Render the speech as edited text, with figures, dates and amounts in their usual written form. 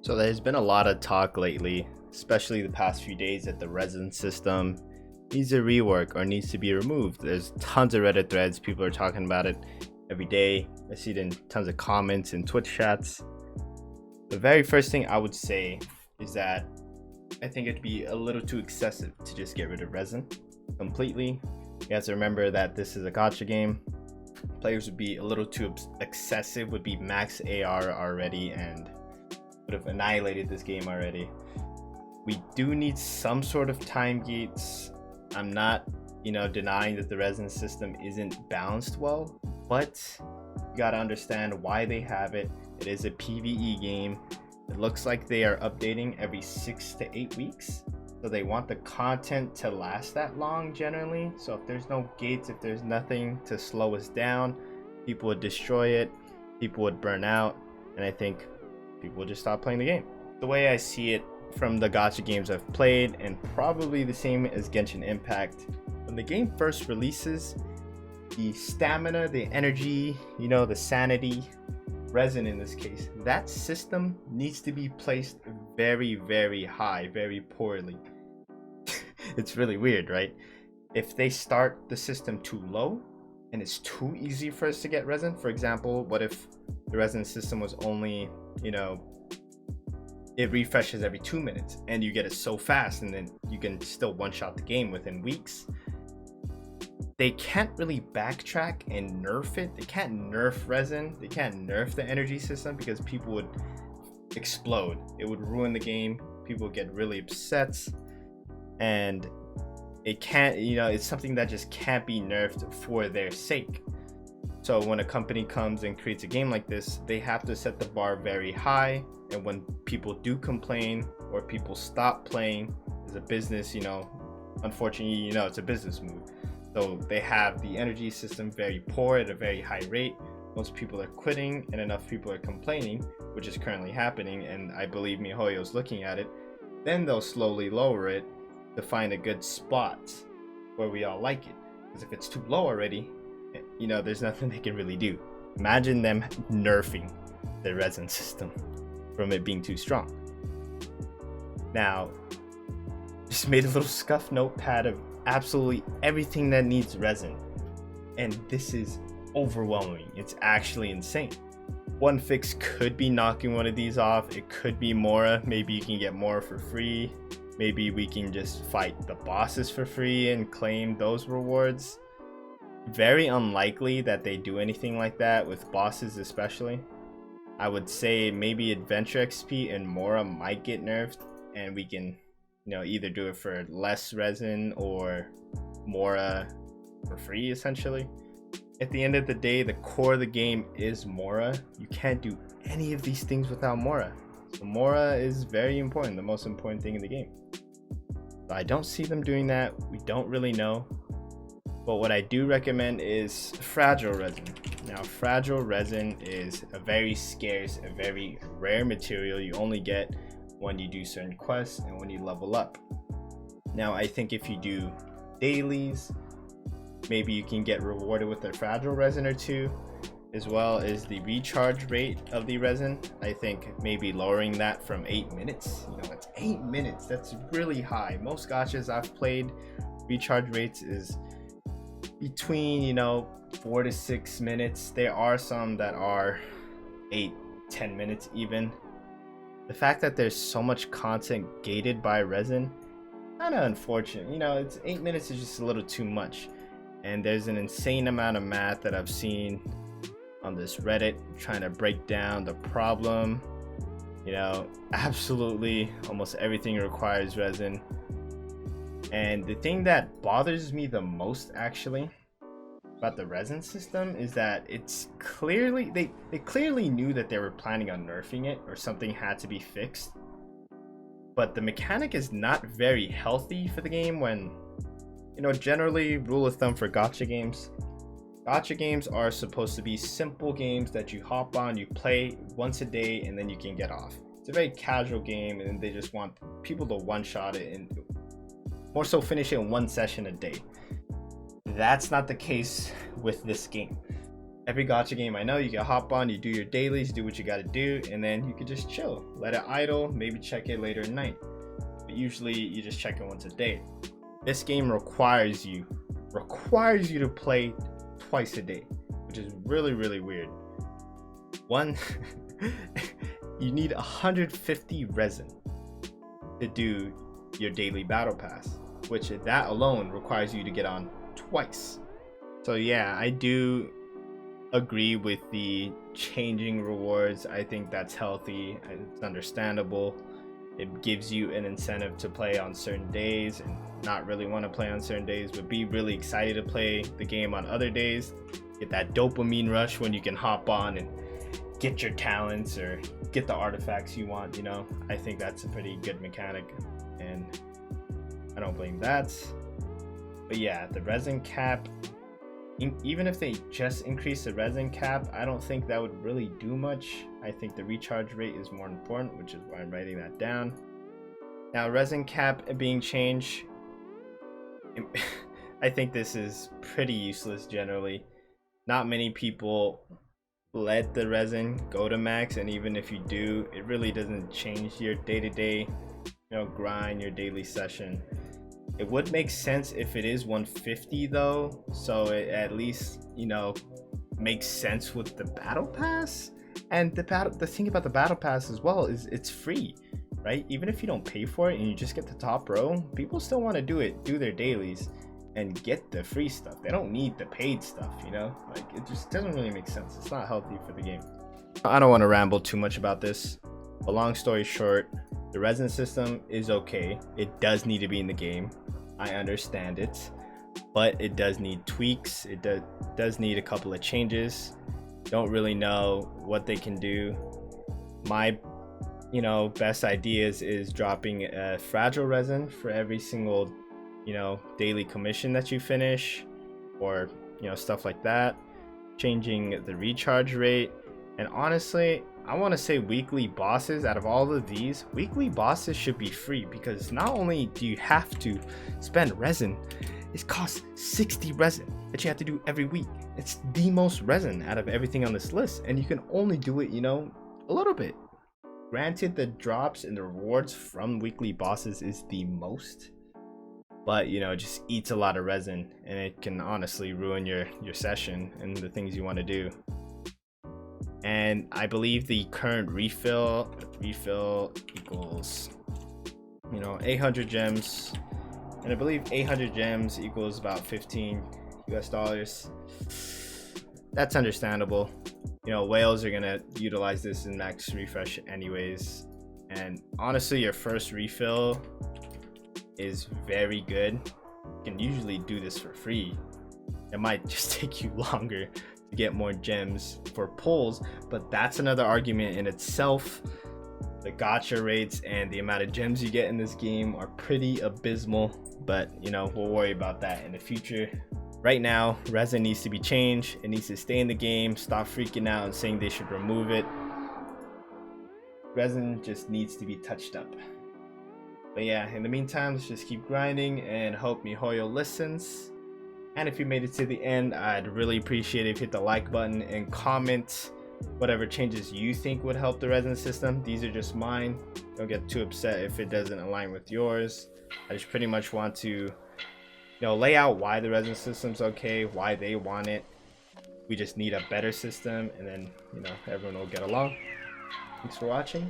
So there's been a lot of talk lately, especially the past few days, that the resin system needs a rework or needs to be removed. There's tons of Reddit threads, people are talking about it every day. I see it in tons of comments and Twitch chats. The very first thing I would say is that I think it'd be a little too excessive to just get rid of resin completely. You have to remember that this is a gacha game. Players would be a little too excessive, would be max AR already, and would have annihilated this game already. We do need some sort of time gates. I'm not, denying that the resin system isn't balanced well, but you gotta understand why they have it. It is a PvE game. It looks like they are updating every 6 to 8 weeks. So they want the content to last that long generally. So if there's no gates, if there's nothing to slow us down, people would destroy it, people would burn out, and I think people would just stop playing the game. The way I see it from the gacha games I've played, and probably the same as Genshin Impact, when the game first releases, the stamina, the energy, the sanity, resin in this case, that system needs to be placed very, very high, very poorly. It's really weird, right? If they start the system too low and it's too easy for us to get resin, for example, what if the resin system was only, it refreshes every 2 minutes and you get it so fast, and then you can still one-shot the game within weeks. They can't really backtrack and nerf it. They can't nerf resin. They can't nerf the energy system because people would explode. It would ruin the game. People would get really upset, and it can't, it's something that just can't be nerfed for their sake. So when a company comes and creates a game like this, they have to set the bar very high. And when people do complain or people stop playing, as a business, unfortunately, it's a business move. So they have the energy system very poor at a very high rate. Most people are quitting and enough people are complaining, which is currently happening. And I believe MiHoYo's looking at it. Then they'll slowly lower it to find a good spot where we all like it. Because if it's too low already, there's nothing they can really do. Imagine them nerfing the resin system from it being too strong. Now, just made a little scuff notepad of absolutely everything that needs resin, and this is overwhelming. It's actually insane. One fix could be knocking one of these off. It could be Mora. Maybe you can get Mora for free. Maybe we can just fight the bosses for free and claim those rewards. Very unlikely that they do anything like that with bosses, especially. I would say maybe Adventure XP and Mora might get nerfed, and we can either do it for less resin or Mora for free, essentially. At the end of the day, the core of the game is Mora. You can't do any of these things without Mora. So Mora is very important, the most important thing in the game. So I don't see them doing that. We don't really know. But what I do recommend is fragile resin. Now, fragile resin is a very scarce, a very rare material you only get when you do certain quests and when you level up. Now, I think if you do dailies, maybe you can get rewarded with a fragile resin or two, as well as the recharge rate of the resin. I think maybe lowering that from 8 minutes. That's 8 minutes. That's really high. Most gachas I've played, recharge rates is between 4 to 6 minutes. There are some that are 8-10 minutes even. The fact that there's so much content gated by resin, kind of unfortunate. It's 8 minutes is just a little too much. And there's an insane amount of math that I've seen on this Reddit trying to break down the problem. Absolutely almost everything requires resin. And the thing that bothers me the most actually about the resin system is that it's clearly, they clearly knew that they were planning on nerfing it or something had to be fixed. But the mechanic is not very healthy for the game when, generally rule of thumb for gacha games. Gacha games are supposed to be simple games that you hop on, you play once a day, and then you can get off. It's a very casual game, and they just want people to one-shot it and more so finish it in one session a day. That's not the case with this game. Every gacha game I know, you can hop on, you do your dailies, do what you gotta do, and then you can just chill. Let it idle, maybe check it later at night. But usually you just check it once a day. This game requires you to play twice a day, which is really, really weird. One, you need 150 resin to do your daily battle pass, which that alone requires you to get on twice. So yeah, I do agree with the changing rewards. I think that's healthy and it's understandable. It gives you an incentive to play on certain days and not really want to play on certain days, but be really excited to play the game on other days. Get that dopamine rush when you can hop on and get your talents or get the artifacts you want, you know. I think that's a pretty good mechanic and I don't blame that. But yeah, the resin cap, even if they just increase the resin cap, I don't think that would really do much. I think the recharge rate is more important, which is why I'm writing that down. Now, resin cap being changed, I think this is pretty useless generally. Not many people let the resin go to max, and even if you do, it really doesn't change your day-to-day, grind, your daily session. It would make sense if it is 150 though, so it at least makes sense with the battle pass. And the thing about the battle pass as well is it's free, right? Even if you don't pay for it and you just get the top row, people still want to do their dailies and get the free stuff. They don't need the paid stuff, like it just doesn't really make sense. It's not healthy for the game. I don't want to ramble too much about this, but long story short, the resin system is okay. It does need to be in the game. I understand it, but it does need tweaks. It does need a couple of changes. Don't really know what they can do. My best ideas is dropping a fragile resin for every single daily commission that you finish, or stuff like that. Changing the recharge rate, and honestly, I want to say weekly bosses. Out of all of these, weekly bosses should be free, because not only do you have to spend resin, it costs 60 resin that you have to do every week. It's the most resin out of everything on this list, and you can only do it a little bit. Granted, the drops and the rewards from weekly bosses is the most, but it just eats a lot of resin, and it can honestly ruin your session and the things you want to do. And I believe the current refill equals 800 gems, and I believe 800 gems equals about 15 US$. That's understandable. Whales are gonna utilize this in max refresh anyways, and honestly your first refill is very good. You can usually do this for free. It might just take you longer to get more gems for pulls, but that's another argument in itself. The gacha rates and the amount of gems you get in this game are pretty abysmal, but we'll worry about that in the future. Right now, resin needs to be changed. It needs to stay in the game. Stop freaking out and saying they should remove it. Resin just needs to be touched up. But yeah, in the meantime, let's just keep grinding and hope MiHoYo listens. And if you made it to the end, I'd really appreciate it if you hit the like button and comment whatever changes you think would help the resin system. These are just mine. Don't get too upset if it doesn't align with yours. I just pretty much want to lay out why the resin system's okay, why they want it. We just need a better system, and then everyone will get along. Thanks for watching.